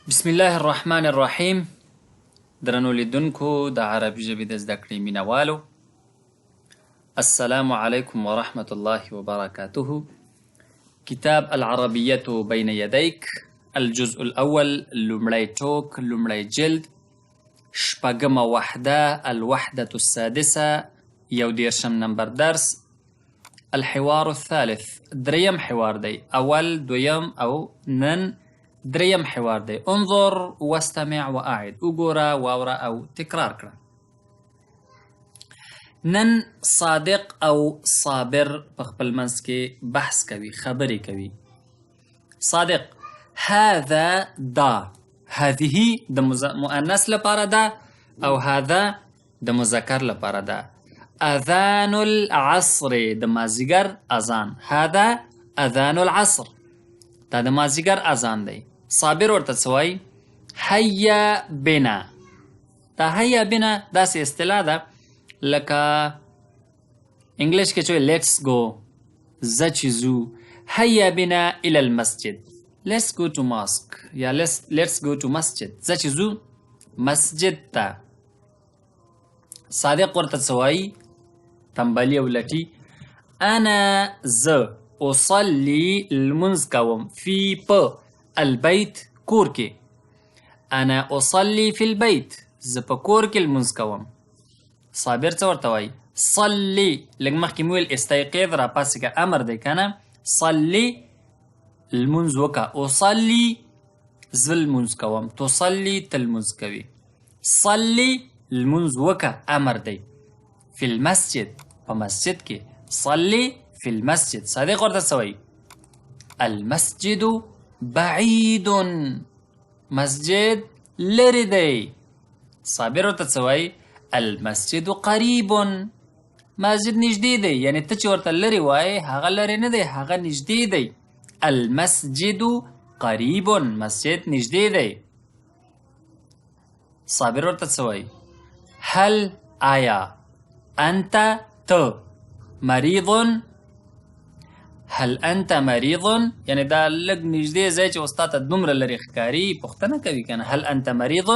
بسم الله الرحمن الرحیم. درنو لیدونکو د عربي ژبې د زده کړې مینوالو، السلام علیکم ورحمة الله وبرکاته. کتاب العربیة بین یدیک، الجزء الأول، لومړی ټوک، لومړی جلد، شپږمه وحده، الوحدة السادسه، 11 نمبر درس. الحوار الثالث، دریم حوار دی. اول، دویم او نن دریم حوار دی. انظر واستمع واعد، وګوره، واوره او تکرار کړه. نن صادق او صابر په خپل منځ کې بحث کوي، خبرې کوي. صادق: هذا دا، هذه د مؤنث لپاره ده او هذا د مذکر لپاره ده. اذان العصر، د مازدیګر اذان. هذا اذان العصر، دا د مازدیګر اذان دی. صابر ورته څه وایي؟ هیا بنا. دا هیا بنا داسې اصطلاح ده لکه انګلیش کې چې وایي لیټس گو، زه چې ځو. هیا بنا الی المسجد، لیټس گو ټو ماسک، یا لیټس گو ټو مسجد، زه چې ځو مسجد ته. صادق ورته څه وایي؟ تنبلي او لټي. انا زه اصلي لمونځ کوم، فی په البیت کور کې. انا اصلي فی البیت، زه په کور کې لمونځ کوم. صابر څه ورته وایي؟ صلي، لږ مخکې مې ویل استیقظ، راپاسېږه، امر دی که نه. صلي لمونځ وکړه. اصلي زه لمونځ کوم، تصلي ته لمونځ کوي. صلي لمونځ وکړه امر دی. فی المسجد، په مسجد کې. صلي فی المسجد. صادق ورته څه وایي؟ المسجد بعید، مسجد لرې دی. صابر ورته څه وایي؟ المسجد قریب، مسجد نږدې دی. یعنې ته چې ورته لرې وایې هغه لرې نه دی، هغه نږدې دی. المسجد قریب، مسجد نږدې دی. صابر ورته څه وایي؟ هل آیا، انت ته، مریض، هل انت مریض، یعنی دا لږ نږدې ځای چې استاد ته دومره لرې ښکاري، پوښتنه کوي که نه. هل انت مریض،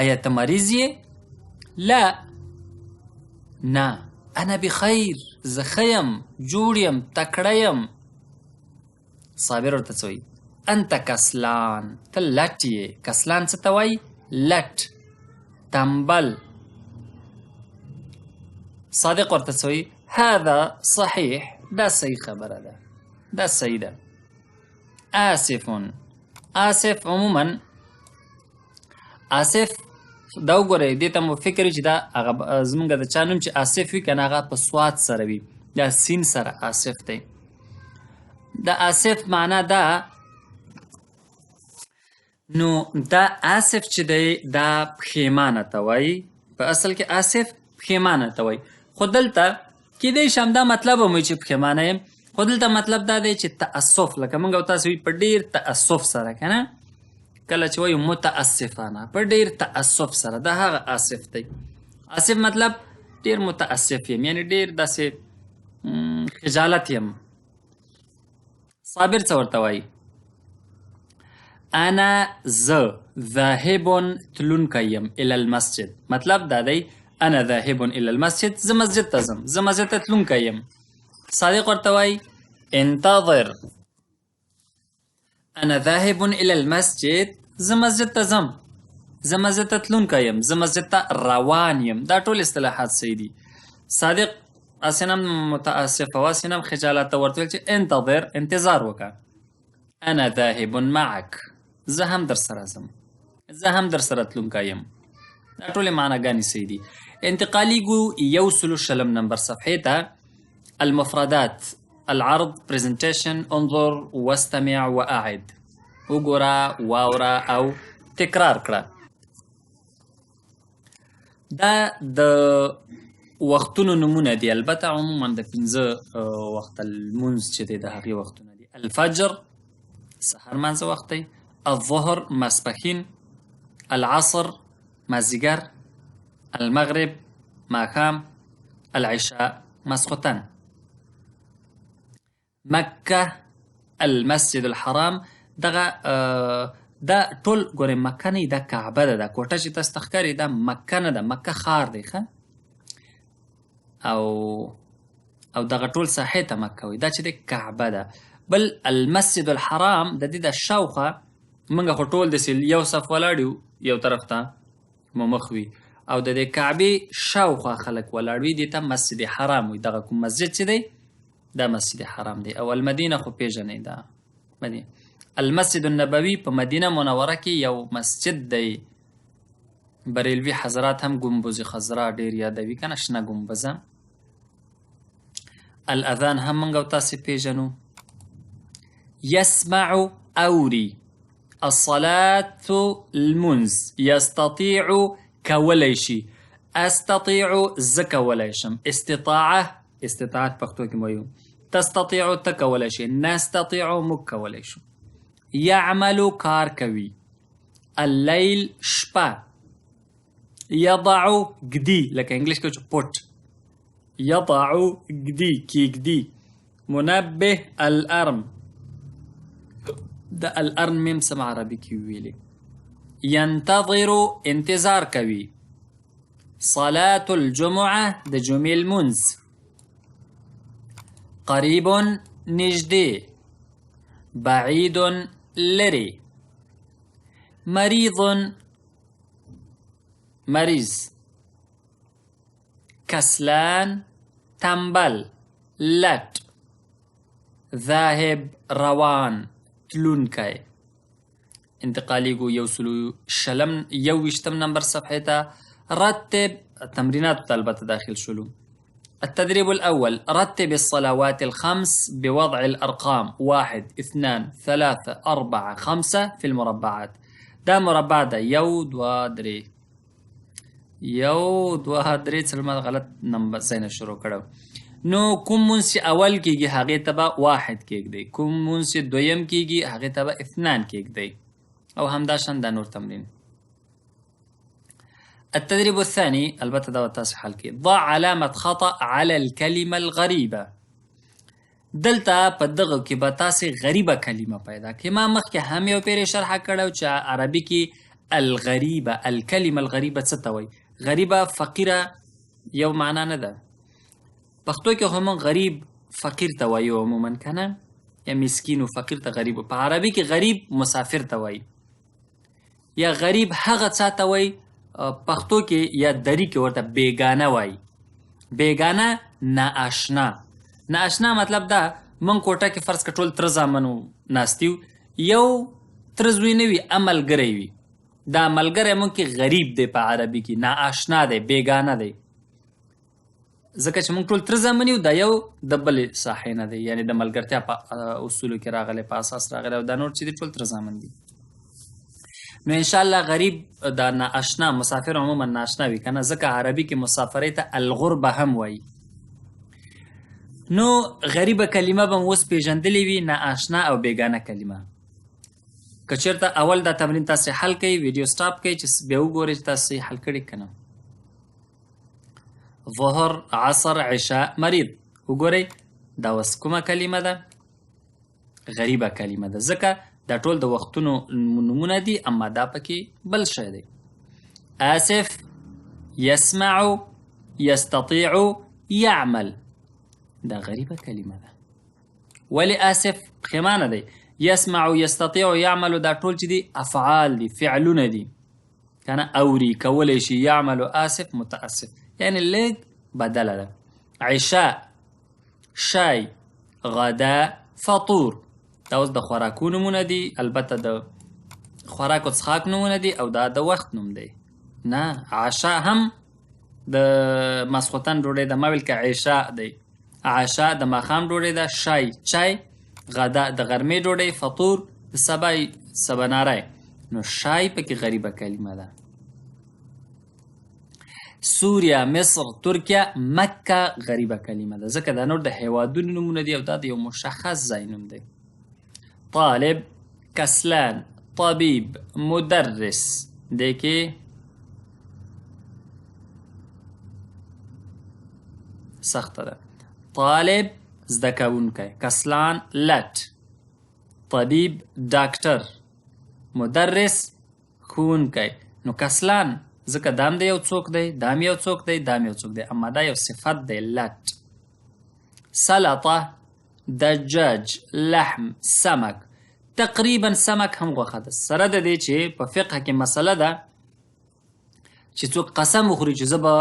آیا ته مریض یې؟ لا، نه. انا بخیر، زه ښه یم، جوړ یم، تکړه یم. صابر ورته څه وایي؟ انت کسلان، ته لټ یې. کسلان څه ته وایي؟ لټ، تنبل. صادق ورته څه وایي؟ هذا صحیح، دا صحیح خبره ده، دا صحیح ده. آسف، آسف عموما آسف دا وګورئ، دې ته مو فکر وي چې دا هغه زمونږ د چا نوم چې آسف وي که نه هغه په سواد سره وي، دا سین سره آسف دی. د آسف معنا ده، نو دا آسف چې دی دا پښیمانه ته وایي. په اصل کې آسف پښیمانه ته وایي، خو دلته کیدای شي همدا مطلب هم وي چې پښیمانه یم، خو دلته مطلب دا دی چې تأسف، لکه موږ او تاسو وي په ډېر تأسف سره، که نه؟ کله چې وایو متاسفانه، په ډېر تأسف سره، دا هغه آسف دی. آسف مطلب ډېر متاسف یم، یعنې ډېر داسې خجالت یم. صابر څه ورته وایي؟ انا زه ذاهب تلونکی یم الی المسجد، مطلب دا دی انا ذاهب الی المسجد، زه مسجد ته ځم، زه مسجد ته تلونکی یم. صادق ورته وایي انتظر، انا ذاهب الی المسجد، زه مسجد ته ځم، زه مسجد ته تلونکی یم، زه مسجد ته روان یم. دا ټول اصطلاحات صحیح دي. صادق اسې نه متاسف او اسې نه خجالت ته ورته ویل چې انتظر، انتظار وکړه. انا ذاهب معک، زه هم در سره ځم، زه هم در سره تلونکی یم. دا ټولې معناګانې صحیح دي. انتقالیږو 140 نمبر صفحې ته. المفردات، العرض، presentation، انظر واستمع واعد، وګوره، واوره او تکرار کړه. دا د وختونو نمونه دي، البته عموما د 5 وخت لمونځ چې دی د هغې وختونه دي. الفجر، سحر مانځه وخت دی. الظهر، ماسپښین. العصر، مازدیګر. المغرب، ماښام. العشاء، ماسخوتن. مکه، المسجد الحرام، دغه دا ټول ګورې مکه نه دا کعبه ده. دا کوټه چې تاسو ته ښکاري دا مکه نه ده، مکه ښار دی ښه، او دغه ټول ساحې ته مکه وایي. دا چې دی کعبه ده. بل المسجد الحرام د دې د شاوخوا موږ خو ټول داسې یو صف ولاړ یو، یو طرف ته مو مخ وي، او د دې کعبې شاوخوا خلک ولاړ وي، دې ته مسجد حرام وي. دغه کوم مسجد چې دی دا مسجد حرام دی. او المدینه خو پیژنئ دا مدینه. المسجد النبوي په مدینه منوره کې یو مسجد دی. بریلوي حضرات هم ګمبز خضرا ډېر یادوي که نه، شنه ګمبزه. الاذان هم موږ او تاسې پیژنو. يسمع اوري، الصلاة المنز، يستطيع کولی شي، استطيع زه کولی شم، استطاعت پښتو کې مو یو، تستطيع ته کولی شي، نستطيع موږ کولی شو. يعمل کار کوي، اللیل شپه، يضع ږدي لکه انګلیش کې چې پټ، يضع ږدي کیږدي. منبه الارم، د الارم میم سم عربي کې ویلي. ينتظر انتظار کوي، صلاة الجمعة د جمعې لمونځ. قریب نږدې، بعید لرې. مریض مریض. کسلان تنبل، لټ. ذاهب روان، تلونکی. انتقالیږو 120 نمبر صفحې ته. رتب تمرینات ته البته داخل شلو. التدريب الأول، رتب الصلوات الخمس بوضع الأرقام 1 2 3 4 5 في المربعات. دا مربع ده 1 2 3 1 2 3 څلما غلط نمبر ځای شروع کړو. نو کوم مونځ چې اول کېږي هغې ته به 1 کېږدئ، کوم مونځ چې دویم کېږي هغې ته به 2 کېږدئ، او همداشان دا نور تمرین. التدريب الثاني البته دا تاسې حل کې. ضع علامة خطأ على الكلمة الغريبة. دلته په دغه کې به تاسې غریبه کلمه پیدا کړئ. ما مخکې هم یو پیرې شرحه کړی چې عربي کې الغریبه، الکلمه الغریبه څه ته وایي؟ غریبه فقیره یو معنا نه ده. پښتو کې هم غریب فقیر ته وایي عموما که نه، یا مسکین و فقیر ته غریب. په عربي کې غریب مسافر ته وایي، یا غریب هغه څه ته وایي. پښتو کې یا دری کې ورته بیگانه وایي. بیگانه نااشنا. نااشنا مطلب دا من کوټه کې فرض کړه ټول تره زامن ناستي وو، یو تره زوی نه وي ملګری وي، دا ملګری موږ کې غریب دی په عربي کې، نااشنا دی، بیگانه دی. ځکه چې موږ ټول تره زامن یو، دا یو د بلې ساحې نه دی، یعنې د ملګرتیا په اصولو کې راغلی، په اساس راغلی، او دا نور چې دی ټول تره زامن دي. نو انشاءالله غریب دا نااشنا، مسافر عموما نااشنا وي که نه، ځکه عربي کې مسافرۍ ته الغربه هم وایي. نو غریبه کلمه به مو اوس پېژندلې وي، نااشنا او بیګانه کلمه. که چېرته اول دا تمرین تاسې حل کوئ، ویډیو سټاپ کوئ چې بیا وګورئ چې تاسې حل کړي که نه. ظهر، عصر، عشاء، مریض. وګورئ دا اوس کومه کلمه ده؟ غریبه کلمه ده، ځکه دا ټول د وختونو نومونه دي، اما دا پکې بل شی دی. آسف، يسمع، يستطيع، يعمل. دا غریبه کلمه ده. ولی آسف پښیمانه دی. يسمع، يستطيع، يعمل دا ټول چې دي افعال دي، فعلونه دي که نه. اوري کولی شي، يعمل، آسف متاسف، یعنی لږ بدله ده. عشاء، شای، غدا، فطور. دا اوس د خوراکو نومونه دي، البته د خوراک او څښاک نومونه دي، او دا د وخت نوم دی. نه، عشاء هم د ماسخوتن ډوډۍ ده، ما ویل که عشاء دی. عشاء د ماښام ډوډۍ ده، شای چای، غدا د غرمې ډوډۍ، فطور د سباناری. نو شای پکې غریبه کلمه ده. سوریا، مصر، ترکیه، مکه غریبه کلمه ده، ځکه دا نور د هیوادونو نومونه دي، او دا د یو مشخص ځای نوم دی. طالب، کسلان، طبیب، مدرس. دی کې سخته ده. طالب زده کوونکی، کسلان لټ، طبیب ډاکټر، مدرس ښوونکی. نو کسلان ځکه دام د یو څوک دی، دام یو څوک دی، دام یو څوک دی، اما دا یو صفت دی لټ. سلطه، دجاج، لحم، سمک. تقریبا سمک هم غوښه ده، سره د دې چې په فقه کې مسله ده چې څوک قسم وخوري چې زه به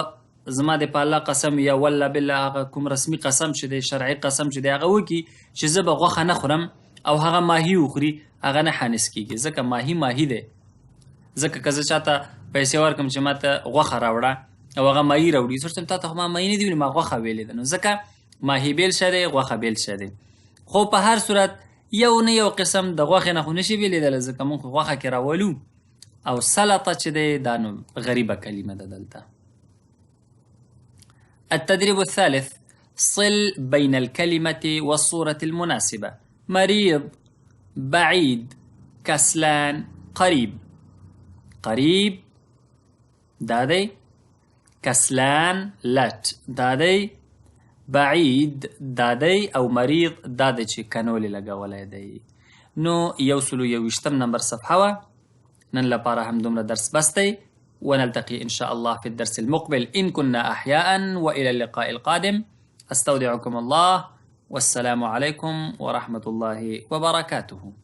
زما د په الله قسم یا والله بالله هغه کوم رسمي قسم چې دی، شرعي قسم چې دی، هغه وکړي چې زه به غوښه نه خورم او هغه ماهي وخوري، هغه نه حانس کېږي ځکه ماهي دی. ځکه که زه چاته پیسې ورکړم چې ما ته غوښه راوړه او هغه ماهي راوړي، زه ورته تا ته خو ما ماهي نه دي ویلي، ما غوښه ویلې ده. نو ځکه ماهي بیل شه دی، غوښه بیل شه دی. خو په هر صورت یو نه یو قسم د غوښې نه خو نشي بیلېدلی ځکه مونږ خو غوښه کې راولو. او سلطه چې دی دا نو غریبه کلمه ده دلته. التدريب الثالث صل بين الكلمة والصورة المناسبة. مريض، بعيد، كسلان، قريب. قريب دادي، كسلان لت دادي، بعيد دادي، او مريض دادي چې کنولې لګولی دی. نو 121 نمبر صفحه وه. نن لپاره هم دومره درس بس دی. ونلتقي إن شاء الله في الدرس المقبل إن كنا أحياء، وإلى اللقاء القادم. أستودعكم الله والسلام عليكم ورحمة الله وبركاته.